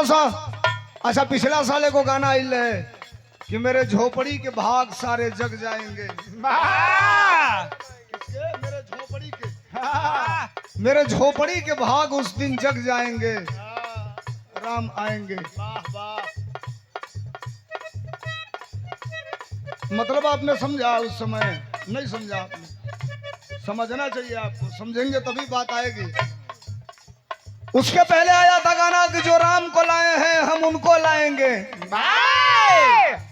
सा अच्छा पिछला साले को गाना आइल है कि मेरे झोपड़ी के भाग सारे जग जाएंगे। मेरे झोपड़ी के भाग उस दिन जग जाएंगे, राम आएंगे। मतलब आपने समझा उस समय? नहीं समझा आपने। समझना चाहिए आपको, समझेंगे तभी बात आएगी। उसके पहले आया था गाना कि जो राम को लाए हैं हम उनको लाएंगे।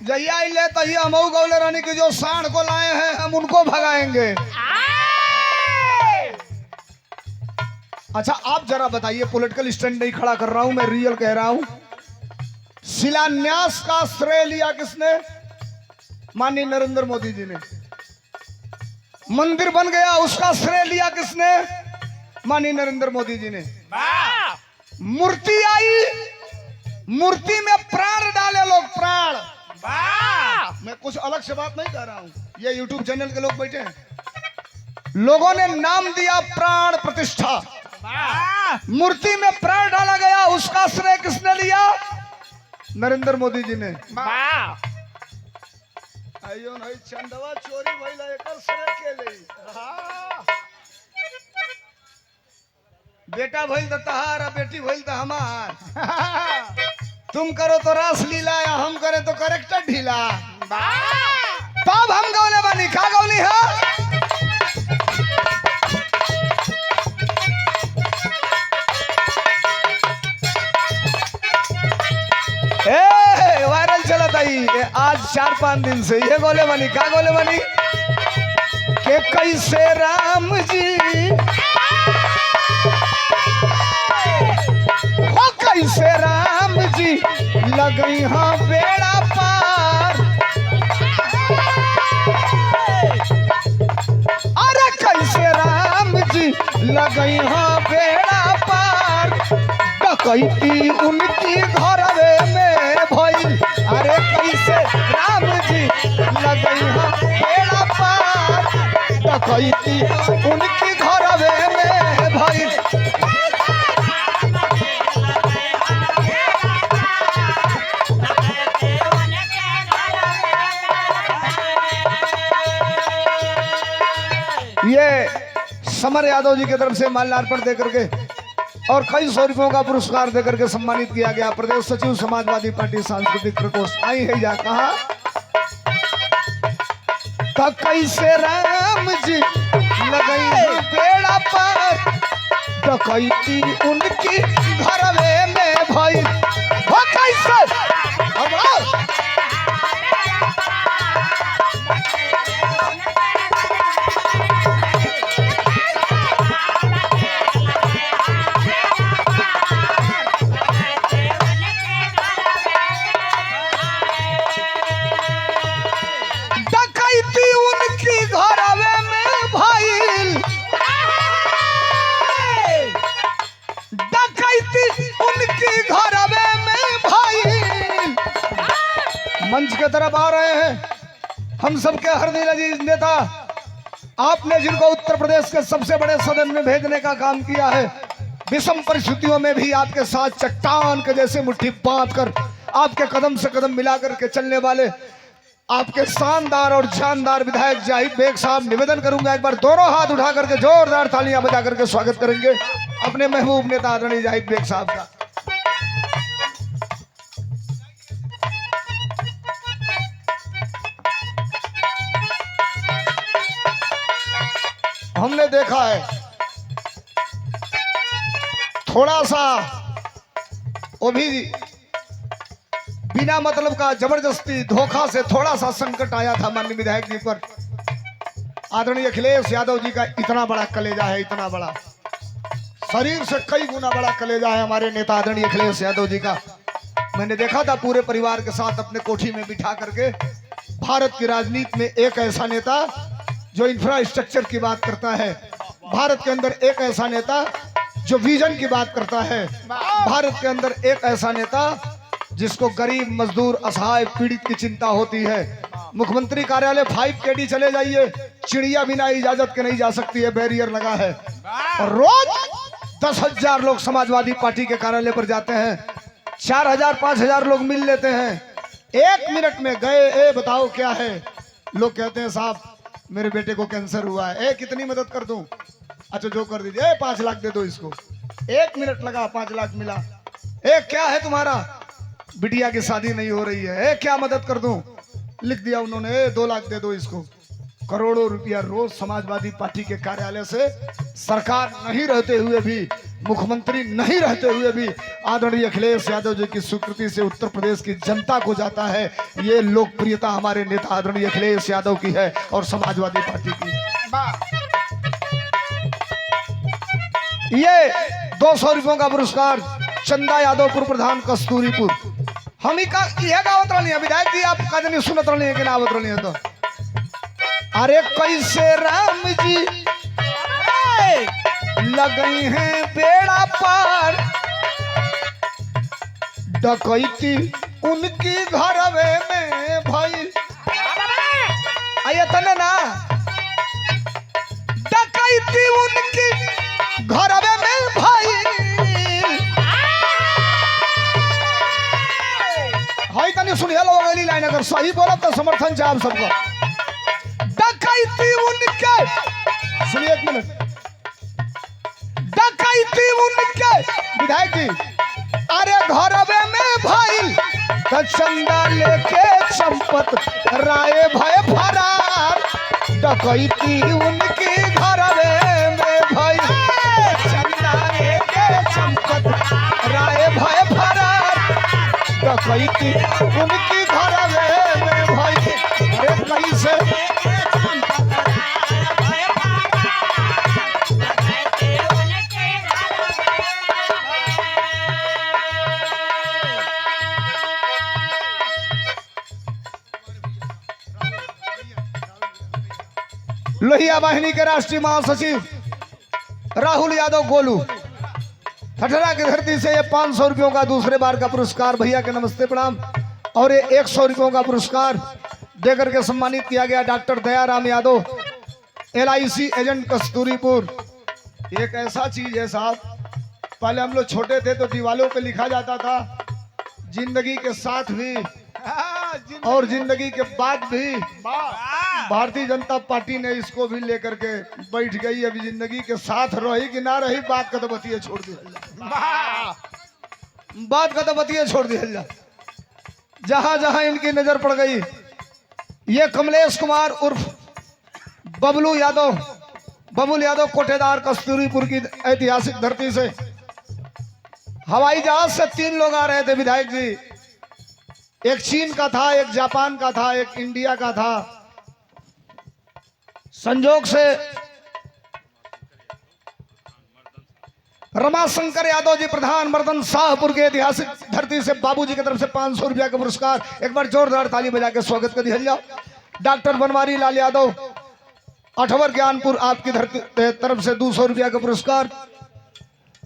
जहिया ले तहिया हम गौले रानी की जो सांड को लाए हैं हम उनको भगाएंगे। अच्छा आप जरा बताइए, पॉलिटिकल स्टैंड नहीं खड़ा कर रहा हूं मैं, रियल कह रहा हूं। शिलान्यास का श्रेय लिया किसने? माननीय नरेंद्र मोदी जी ने। मंदिर बन गया उसका श्रेय लिया किसने? माननीय नरेंद्र मोदी जी ने। मूर्ति आई, मूर्ति में प्राण डाले लोग, प्राण। मैं कुछ अलग से बात नहीं कर रहा हूं, ये यूट्यूब चैनल के लोग बैठे हैं। लोगों ने नाम दिया प्राण प्रतिष्ठा, मूर्ति में प्राण डाला गया, उसका श्रेय किसने लिया? नरेंद्र मोदी जी ने। आइयो नहीं चंदवा चोरी भइला एकर श्रेय के ले। बेटा भइल तो तहार, बेटी भइल तो हमार। तुम करो तो रास लीला या हम करे तो करेक्टर ढीला। तब हम गौले बनी, का गौली है? वायरल चला था ये आज 4-5 दिन से। ये गोले बनी, का गोले बनी? के कैसे राम जी हो, कैसे राम जी लगई हाँ बेड़ा पार। अरे कैसे राम जी लगई हाँ बेड़ा पार। डकैती उनकी घरवे में भइल। अरे कैसे राम जी लगई हाँ बेड़ा पार। डकैती उनकी घरवे में भइल। ये समर यादव जी की तरफ से माल्यार्पण देकर के और कई 100 रुपयों का पुरस्कार देकर के सम्मानित किया गया प्रदेश सचिव समाजवादी पार्टी सांस्कृतिक प्रकोष्ठ। आई है या कहा कैसे राम जी लगई बेड़ा पार। डकैती उनकी घरवे में भइल। हो कैसे मंच के तरफ आ रहे हैं हम सबके हरदिल अजीज नेता, आपने जिनको उत्तर प्रदेश के सबसे बड़े सदन में भेजने का काम किया है। विषम परिस्थितियों में भी आपके साथ चट्टान के जैसे मुट्ठी बांध कर आपके कदम से कदम मिलाकर के चलने वाले आपके शानदार और जानदार विधायक जाहिद बेग साहब, निवेदन करूंगा एक बार दोनों हाथ उठा करके जोरदार तालियां बजा करके स्वागत करेंगे अपने महबूब नेता आदरणीय जाहिद बेग साहब का। हमने देखा है थोड़ा सा वो भी बिना मतलब का जबरदस्ती धोखा से थोड़ा सा संकट आया था माननीय विधायक जी पर। आदरणीय अखिलेश यादव जी का इतना बड़ा कलेजा है, इतना बड़ा, शरीर से कई गुना बड़ा कलेजा है हमारे नेता आदरणीय अखिलेश यादव जी का। मैंने देखा था पूरे परिवार के साथ अपने कोठी में बिठा करके भारत की राजनीति में एक ऐसा नेता जो इंफ्रास्ट्रक्चर की बात करता है, भारत के अंदर एक ऐसा नेता जो विजन की बात करता है, भारत के अंदर एक ऐसा नेता जिसको गरीब मजदूर असहाय पीड़ित की चिंता होती है। मुख्यमंत्री कार्यालय 5KD चले जाइए, चिड़िया बिना इजाजत के नहीं जा सकती है, बैरियर लगा है। और रोज 10,000 लोग समाजवादी पार्टी के कार्यालय पर जाते हैं। 4,000 5,000 लोग मिल लेते हैं, 1 मिनट में गए, ए बताओ क्या है, लोग कहते हैं साहब मेरे बेटे को कैंसर हुआ है, ए कितनी मदद कर दूं, अच्छा जो कर दीजिए, ए 5 लाख दे दो इसको, 1 मिनट लगा 5 लाख मिला, ए क्या है तुम्हारा, बिटिया की शादी नहीं हो रही है, ए क्या मदद कर दूं, लिख दिया उन्होंने, ए 2 लाख दे दो इसको। करोड़ों रुपया रोज समाजवादी पार्टी के कार्यालय से, सरकार नहीं रहते हुए भी, मुख्यमंत्री नहीं रहते हुए भी आदरणीय अखिलेश यादव जी की स्वीकृति से उत्तर प्रदेश की जनता को जाता है। ये लोकप्रियता हमारे नेता आदरणीय अखिलेश यादव की है और समाजवादी पार्टी की। ये 200 रुपयों का पुरस्कार चंदा यादव पूर्व प्रधान कस्तूरीपुर, हम ही का यह गावत रही है विधायक जी, आप कदम सुनत रही है कि ना आवत रही है तो, अरे कैसे राम जी लगई हैं बेड़ा पार, डकैती उनकी घरवे में भाई, आइए तने ना, डकैती उनकी घरवे में भाई, हाई तने सुनिए लो अगली लाइन, अगर सही बोला तो समर्थन चाहे सबको, डकैती उनके, सुनिए 1 मिनट, डकैती उनके विधायक जी, अरे घरवे में भाई, चंदा लेके संपत राय भय फरार, डकैती उनकी घरवे में भाई, चंदा लेके संपत राय भय फरार, डकैती उनकी घरवे में भाई, अरे कैसे लोहिया वाहिनी के राष्ट्रीय महासचिव राहुल यादव गोलू, ठठरा की धरती से ये 500 रुपयों का दूसरे बार का पुरस्कार, भैया के नमस्ते प्रणाम, और ये 100 रुपयों का पुरस्कार देकर के सम्मानित किया गया doctor Dayaram Yadav, LIC agent Kasturipur. एक ऐसा चीज है साहब, पहले हम लोग छोटे थे तो दीवालों पे लिखा जाता था जिंदगी के साथ भी और जिंदगी के बाद भी, भारतीय जनता पार्टी ने इसको भी लेकर के बैठ गई, अभी जिंदगी के साथ रही कि ना रही बात का तो बतिये छोड़ दिया, बात का तो बतिये छोड़ दिया, जहां जहां इनकी नजर पड़ गई। ये कमलेश कुमार उर्फ बबलू यादव कोटेदार कस्तूरीपुर की ऐतिहासिक धरती से हवाई जहाज से 3 लोग आ रहे थे विधायक जी, एक चीन का था, एक जापान का था, एक इंडिया का था। संजोग से रमाशंकर यादव जी प्रधान मर्दन शाहपुर के ऐतिहासिक धरती से बाबूजी की तरफ से 500 रुपया का पुरस्कार, एक बार जोरदार ताली बजा के स्वागत कर दिया। डॉक्टर बनवारी लाल यादव अठवर ज्ञानपुर आपकी धरती तरफ से 200 रुपया का पुरस्कार।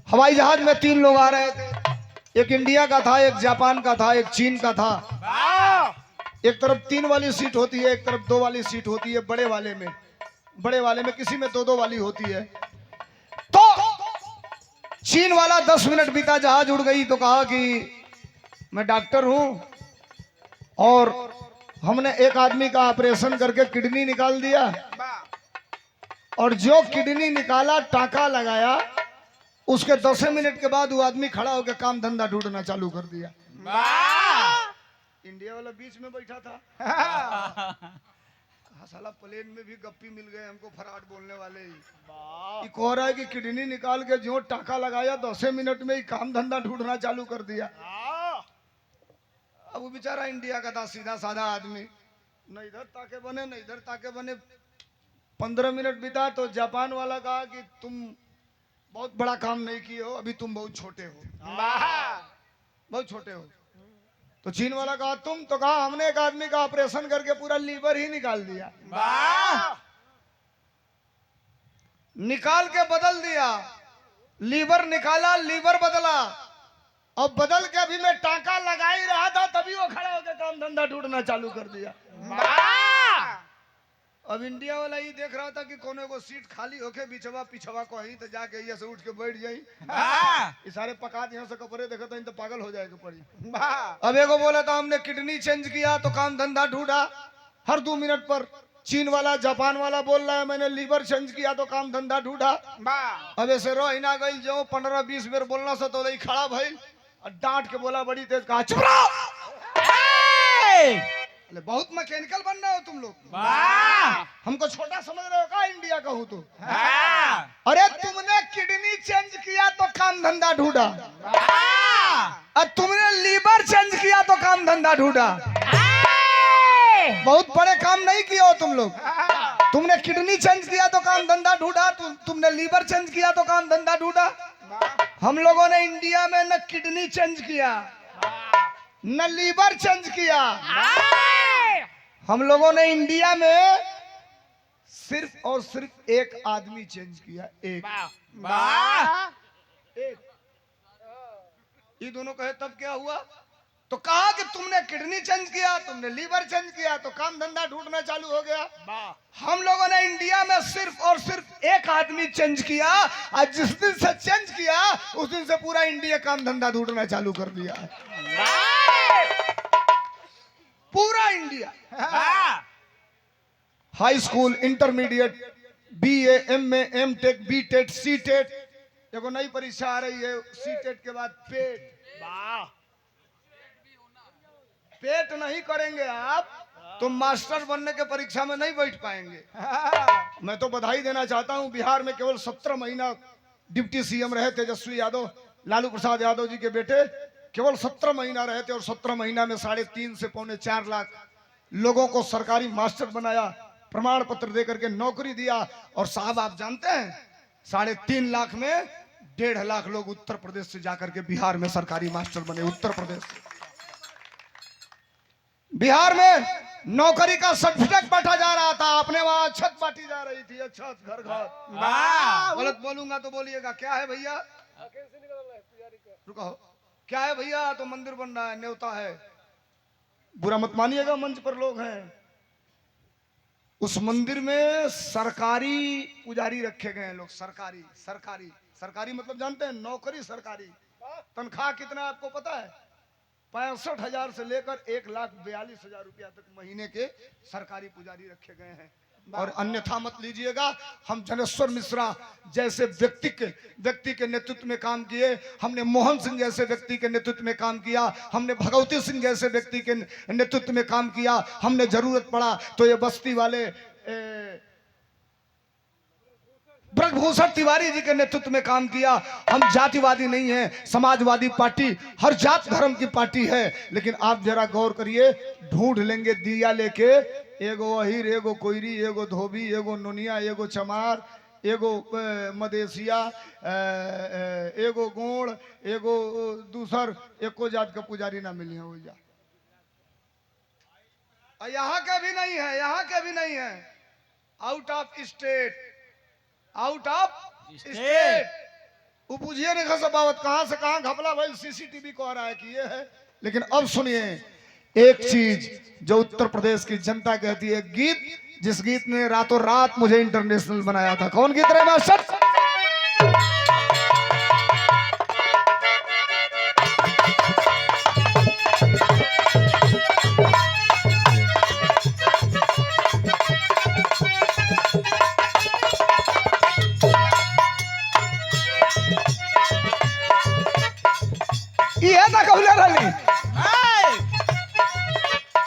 हवाई जहाज में 3 लोग आ रहे थे, एक इंडिया का था, एक जापान का था, एक चीन का था। एक तरफ 3 वाली सीट होती है, एक तरफ 2 वाली सीट होती है, बड़े वाले में किसी में 2-2 वाली होती है। तो चीन वाला 10 मिनट बीता, जहाज उड़ गई तो कहा कि मैं डॉक्टर हूं और हमने एक आदमी का ऑपरेशन करके किडनी निकाल दिया, और जो किडनी निकाला टाका लगाया, उसके 10 मिनट के बाद वो आदमी खड़ा होकर काम धंधा ढूंढना चालू कर दिया। इंडिया वाला बीच में बैठा था, साला प्लेन में भी गप्पी मिल गए हमको, फराड बोलने वाले ही कह रहा है कि किडनी निकाल के जो टाका लगाया 10 मिनट में ही काम धंधा ढूंढना चालू कर दिया। अब वो बेचारा इंडिया का था, सीधा साधा आदमी, न इधर ताके बने न इधर ताके बने। 15 मिनट बीता तो जापान वाला कहा कि तुम बहुत बड़ा काम नहीं किए हो, अभी तुम बहुत छोटे हो। तो चीन वाला कहा तुम, तो कहा हमने एक आदमी का ऑपरेशन करके पूरा लीवर ही निकाल दिया, निकाल के बदल दिया, लीवर निकाला, लीवर बदला, और बदल के अभी मैं टाका लगा ही रहा था, तभी वो खड़ा होकर काम धंधा ढूंढना चालू कर दिया। अब इंडिया वाला ही देख रहा था कि कोने को सीट खाली होके बिछवा पिछवा को ही तो जाके यहाँ से उठ के बैठ जाई। ये सारे पकात यहाँ से कपड़े देखा तो पागल हो जाएगा पड़ी। अब एगो बोला था हमने किडनी चेंज किया तो काम धंधा ढूंढा। हर 2 मिनट पर चीन वाला जापान वाला बोल रहा है मैंने लीवर चेंज किया तो काम धंधा ढूंढा। अब ऐसे रही ना गई जो 15-20 बेर बोलना से तो नहीं खड़ा भइल और डांट के बोला बड़ी तेज कहा चुप रहो। बहुत मैकेनिकल बन रहे हो तुम लोग। हमको छोटा समझ रहे हो का इंडिया का हूं तो। अरे तुमने किडनी चेंज किया तो काम धंधा ढूंढा और तुमने लीवर चेंज किया तो काम धंधा ढूंढा। बहुत बड़े काम नहीं किए हो तुम लोग। तुमने किडनी चेंज किया तो काम धंधा ढूंढा, तुमने लीवर चेंज किया तो काम धंधा ढूंढा। हम लोगों ने इंडिया में न किडनी चेंज किया न लीवर चेंज किया। हम लोगों ने इंडिया में सिर्फ और सिर्फ एक आदमी चेंज किया। एक ये दोनों कहे तब क्या हुआ तो कहा कि तुमने किडनी चेंज किया तुमने लीवर चेंज किया तो काम धंधा ढूंढना चालू हो गया। हम लोगों ने इंडिया में सिर्फ और सिर्फ एक आदमी चेंज किया और जिस दिन से चेंज किया उस दिन से पूरा इंडिया काम धंधा ढूंढना चालू कर दिया। पूरा इंडिया हाई स्कूल इंटरमीडिएट बीए एमए एमटेक बीटेट सीटेट। देखो नई परीक्षा आ रही है सीटेट के बाद पेट। पेट नहीं करेंगे आप तो मास्टर बनने के परीक्षा में नहीं बैठ पाएंगे। मैं तो बधाई देना चाहता हूं बिहार में केवल 17 महीना डिप्टी सीएम रहे तेजस्वी यादव लालू प्रसाद यादव जी के बेटे केवल 17 महीना रहे थे और 17 महीना में 3.5 से पौने 4 लाख लोगों को सरकारी मास्टर बनाया, प्रमाण पत्र दे करके नौकरी दिया। और साहब आप जानते हैं 3.5 लाख में 1.5 लाख लोग उत्तर प्रदेश से जाकर के बिहार में सरकारी मास्टर बने। उत्तर प्रदेश से बिहार में नौकरी का सर्टिफिकेट बांटा जा रहा था, अपने वहां छत बांटी जा रही थी। छत घर घर गलत बोलूंगा तो बोलिएगा क्या है भैया, रुको क्या है भैया, तो मंदिर बन रहा है न्योता है, बुरा मत मानिएगा मंच पर लोग हैं। उस मंदिर में सरकारी पुजारी रखे गए हैं लोग। सरकारी सरकारी सरकारी मतलब जानते हैं नौकरी सरकारी। तनख्वाह कितना आपको पता है? 65,000 से लेकर 1,42,000 रुपया तक महीने के सरकारी पुजारी रखे गए हैं। और अन्यथा मत लीजिएगा, हम जनेश्वर मिश्रा जैसे व्यक्ति के नेतृत्व में काम किए, हमने मोहन सिंह जैसे व्यक्ति के नेतृत्व में काम किया, हमने भगवती सिंह जैसे व्यक्ति के नेतृत्व में काम किया, हमने जरूरत पड़ा तो ये बस्ती वाले ब्रजभूषण तिवारी जी के नेतृत्व में काम किया। हम जातिवादी नहीं हैं, समाजवादी पार्टी हर जात धर्म की पार्टी है। लेकिन आप जरा गौर करिए, ढूंढ लेंगे दिया लेके, एगो अहिर एगो कोयरी एगो धोबी एगो नोनिया एगो चमार एगो मदेशिया एगो गोड़ एगो दूसर एको जात का पुजारी ना मिली है। वो जा यहाँ के भी नहीं है, यहाँ के भी नहीं है, out of estate, out of estate. वो पूछिए नहीं सबावत कहां से कहां घपला भाई सीसीटीवी को आ रहा है कि ये है। लेकिन अब सुनिए एक चीज जो उत्तर प्रदेश की जनता कहती है, गीत जिस गीत ने रातों रात मुझे इंटरनेशनल बनाया था। कौन गीत रहे master?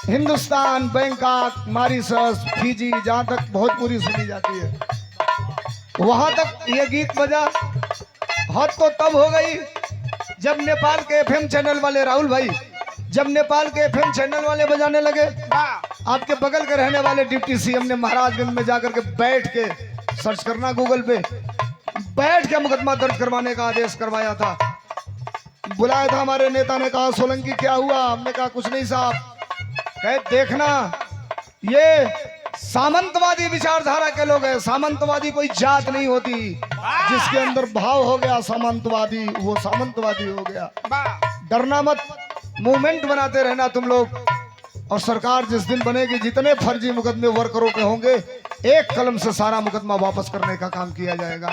Hindustan, Bangkok, Mauritius, Fiji, जहां तक भोजपुरी सुनी जाती है वहां तक ये गीत बजा। हद तो तब हो गई जब नेपाल के एफएम चैनल वाले राहुल भाई, जब नेपाल के एफएम चैनल वाले बजाने लगे, आपके बगल के रहने वाले डिप्टी सीएम ने महाराजगंज में जाकर के बैठ के सर्च करना गूगल पे, बैठ के मुकदमा दर्ज करवाने का आदेश करवाया था। बुलाया था हमारे नेता ने, कहा सोलंकी क्या हुआ? हमने कहा कुछ नहीं साहब। कहे देखना ये सामंतवादी विचारधारा के लोग हैं। सामंतवादी कोई जात नहीं होती, जिसके अंदर भाव हो गया सामंतवादी वो सामंतवादी हो गया। डरना मत, मूवमेंट बनाते रहना तुम लोग। और सरकार जिस दिन बनेगी, जितने फर्जी मुकदमे वर्करों के होंगे एक कलम से सारा मुकदमा वापस करने का काम किया जाएगा।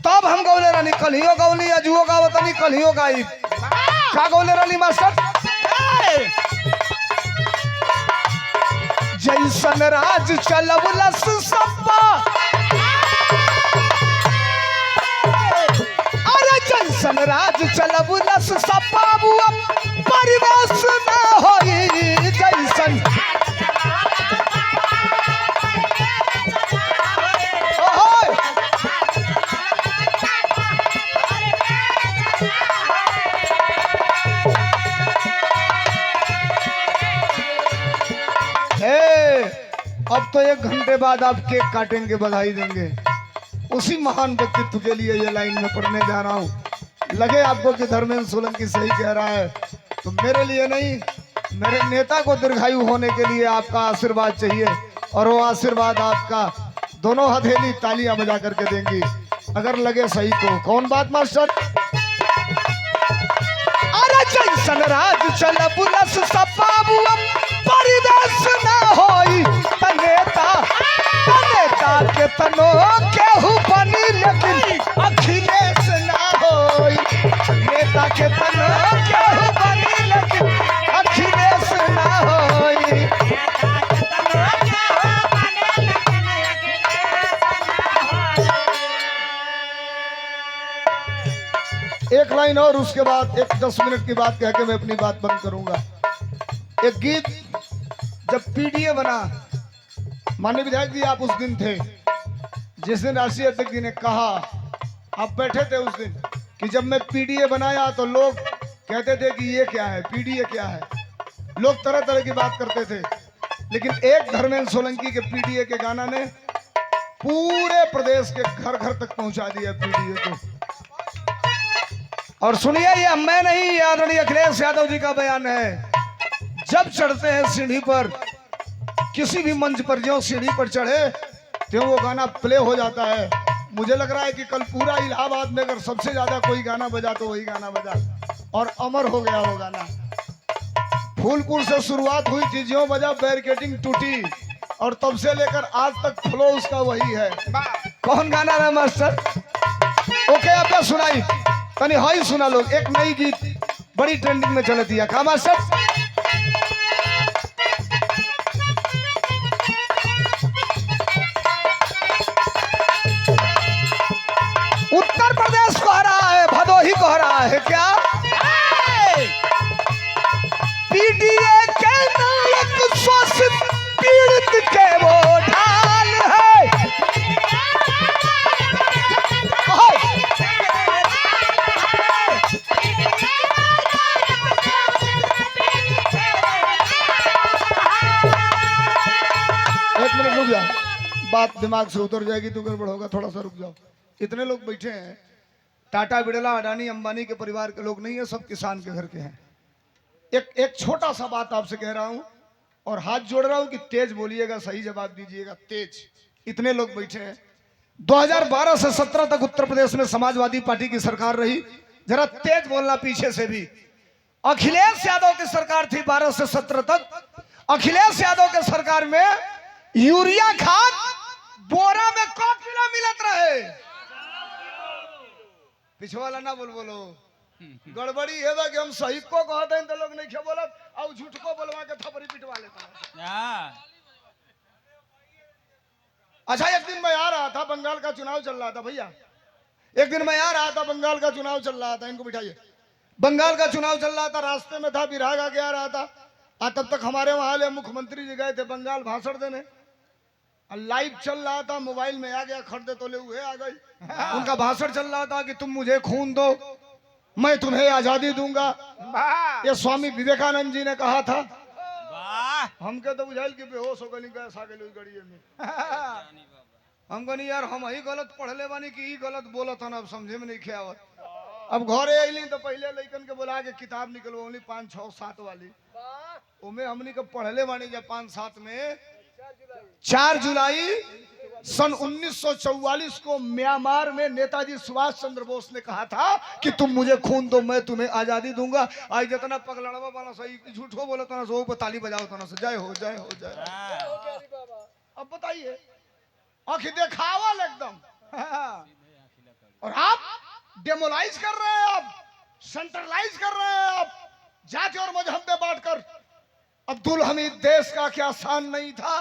तब हम गौले रानी कलियो गौली अजुओ गावतनी कलियो गाई का गौले रानी मास्टर जैसन राज चलवलस सप्पा अरे जैसन राज चलवलस सप्पा बुआ परिवेश न होई जैसन अब तो 1 घंटे बाद आप केक काटेंगे, बधाई देंगे। उसी महान व्यक्तित्व के लिए ये लाइन में पढ़ने जा रहा हूँ। लगे आपको कि धर्मेंद्र सोलंकी सही कह रहा है तो मेरे लिए नहीं, मेरे नेता को दीर्घायु होने के लिए आपका आशीर्वाद चाहिए और वो आशीर्वाद आपका दोनों हथेली तालियां बजा करके देंगी अगर लगे सही तो। कौन बात मास्टर? अरे जैसन राज चल बुलस सपाबुआ परिदेश न होई नेता के तनो केहू बनी लेकिन अखिलेश ना होई नेता के तनो केहू बनी लेकिन अखिलेश ना होई। एक लाइन और उसके बाद 10 मिनट की बात कह के मैं अपनी बात बंद करूंगा। एक गीत जब पीडीए बना, माननीय विधायक जी आप उस दिन थे जिस दिन राष्ट्रीय अध्यक्ष जी ने कहा, आप बैठे थे उस दिन कि जब मैं पीडीए बनाया तो लोग कहते थे कि ये क्या है, पीडीए क्या है, लोग तरह तरह की बात करते थे। लेकिन एक धर्मेंद्र सोलंकी के पीडीए के गाना ने पूरे प्रदेश के घर घर तक पहुंचा दिया पीडीए को। और सुनिए, ये मैं नहीं, आदरणीय अखिलेश यादव जी का बयान है। जब चढ़ते हैं सीढ़ी पर, किसी भी मंच पर जो सीढ़ी पर चढ़े तो वो गाना प्ले हो जाता है। मुझे लग रहा है कि कल पूरा इलाहाबाद में अगर सबसे ज्यादा कोई गाना बजा तो वही गाना बजा और अमर हो गया वो गाना। फूलपुर से शुरुआत हुई थी, ज्यों बजा बैरिकेडिंग टूटी और तब से लेकर आज तक फ्लो उसका वही है। कौन गाना है मास्टर? ओके आपका सुनाई तनी हाई सुना लोग। एक नई गीत बड़ी ट्रेंडिंग में चलती है, कहा मास्टर? उत्तर प्रदेश को हरा है, भदोही को हरा है क्या? पीडीए के नायक शोषित पीड़ित के वो ढाल है। एक मिनट रुक जाओ, बात दिमाग से उतर जाएगी तो गड़बड़ होगा, थोड़ा सा रुक जाओ। इतने लोग बैठे हैं, टाटा बिड़ला अडानी अंबानी के परिवार के लोग नहीं है, सब किसान के घर के हैं। एक छोटा सा बात आपसे कह रहा हूं और हाथ जोड़ रहा हूं कि तेज बोलिएगा, सही जवाब दीजिएगा, तेज। इतने लोग बैठे हैं। 2012 से 17 तक उत्तर प्रदेश में समाजवादी पार्टी की सरकार रही। जरा तेज बोलना पीछे से भी। अखिलेश यादव की सरकार थी 12 से 17 तक। अखिलेश यादव के सरकार में यूरिया खाद बोरा में कब किलो मिलत रहे? पिछवाला ना बोलो गड़बड़ी है कि हम सही को कहते हैं तो लोग नहीं बोलत और झूठ को बोलवा के थपड़ी पिटवा लेते हैं। अच्छा, एक दिन मैं आ रहा था, बंगाल का चुनाव चल रहा था भैया। एक दिन मैं आ रहा था, बंगाल का चुनाव चल रहा था, इनको बिठाइए। बंगाल का चुनाव चल रहा था, रास्ते में था, विराग आगे आ रहा था। तब तक हमारे वहां ले मुख्यमंत्री जी गए थे बंगाल भाषण देने। लाइव चल रहा था, मोबाइल में आ गया, खरीदे तो ले हुए आ गई। उनका भाषण चल रहा था कि तुम मुझे खून दो, मैं तुम्हें आजादी दूंगा। ये स्वामी विवेकानंद जी ने कहा था। हमके तो बुझाइल कि बेहोश हो गई गैस आ गई गड़िए में। हमको नहीं यार, हम ही गलत पढ़ले बानी कि ई गलत बोलत हन, अब समझे में नहीं ख्यावत। अब घरे अइली तो पहले लइकन के बोला के किताब निकलवली 5, 6, 7 वाली। उमे हमनी के पढ़ले बानी जब 5, 7 में 4 जुलाई सन 1944 को म्यांमार में नेताजी सुभाष चंद्र बोस ने कहा था कि तुम मुझे खून दो, मैं तुम्हें आजादी दूंगा। आज जितना पगलड़वा वाला सही झूठ को बोला था ना, सो ताली बजाओ था ना, जय हो जय हो जय। अब बताइए, आंखें देखावल एकदम। और आप डेमोलाइज कर रहे हैं, आप सेंट्रलाइज कर रहे हैं, आप जाति और मजहब में बांटकर। अब्दुल हमीद देश का क्या शान नहीं था?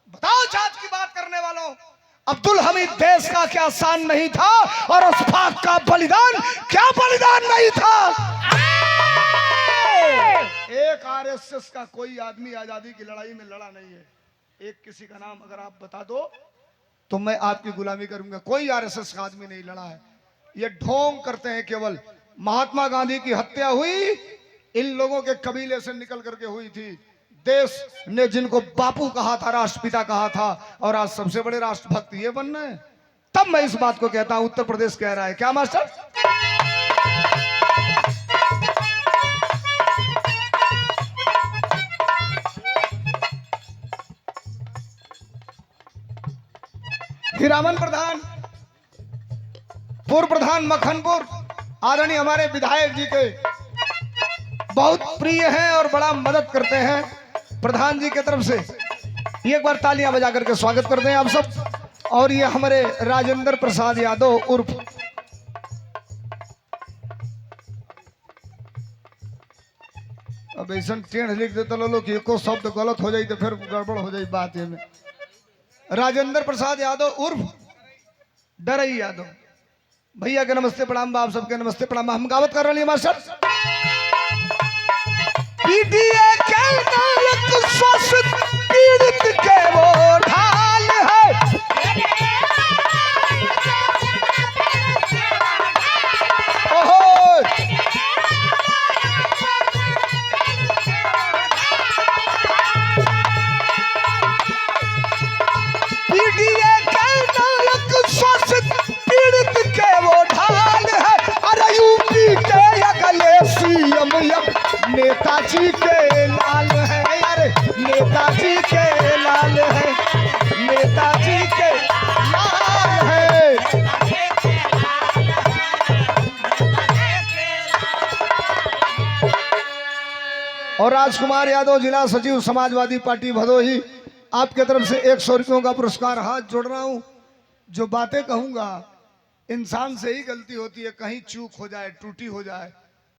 बताओ जात की बात करने वालों, अब्दुल हमीद देश का क्या शान नहीं था? और अशफाक का बलिदान क्या बलिदान नहीं था? एक आरएसएस का कोई आदमी आजादी की लड़ाई में लड़ा नहीं है। एक किसी का नाम अगर आप बता दो तो मैं आपकी गुलामी करूंगा। कोई आरएसएस का आदमी नहीं लड़ा है। ये ढोंग करते हैं केवल। महात्मा गांधी की हत्या हुई इन लोगों के कबीले से निकल करके हुई थी। देश ने जिनको बापू कहा था, राष्ट्रपिता कहा था, और आज सबसे बड़े राष्ट्रभक्त ये बन रहे हैं। तब मैं इस बात को कहता हूं उत्तर प्रदेश कह रहा है, क्या मास्टर? हीरामन प्रधान, पूर्व प्रधान मक्खनपुर, आदरणीय हमारे विधायक जी के बहुत प्रिय हैं और बड़ा मदद करते हैं प्रधान जी की तरफ से। एक बार तालियां बजा करके स्वागत करते हैं आप सब। और ये हमारे राजेंद्र प्रसाद यादव उर्फ अब ऐसा टेढ़ लिख देते लोग कि एको शब्द गलत हो जाए तो फिर गड़बड़ हो जाए बात। ये में राजेंद्र प्रसाद यादव उर्फ डरई यादव भैया के नमस्ते प्रणाम, आप सबके नमस्ते प्रणाम। हम गावत कर रहे हैं मास्टर। पीटीए के नायक शोषित पीड़ित के वो ढाल है। ओहो पीटीए के नायक शोषित पीड़ित के वो ढाल है। अरे यूपी के अगले सीएम नेताजी के लाल है। अरे नेताजी के लाल है, नेताजी के लाल है। और राजकुमार यादव जिला सचिव समाजवादी पार्टी भदोही, आपके तरफ से 100 रुपयों का पुरस्कार हाथ जोड़ रहा हूं। जो बातें कहूंगा इंसान से ही गलती होती है, कहीं चूक हो जाए, त्रुटि हो जाए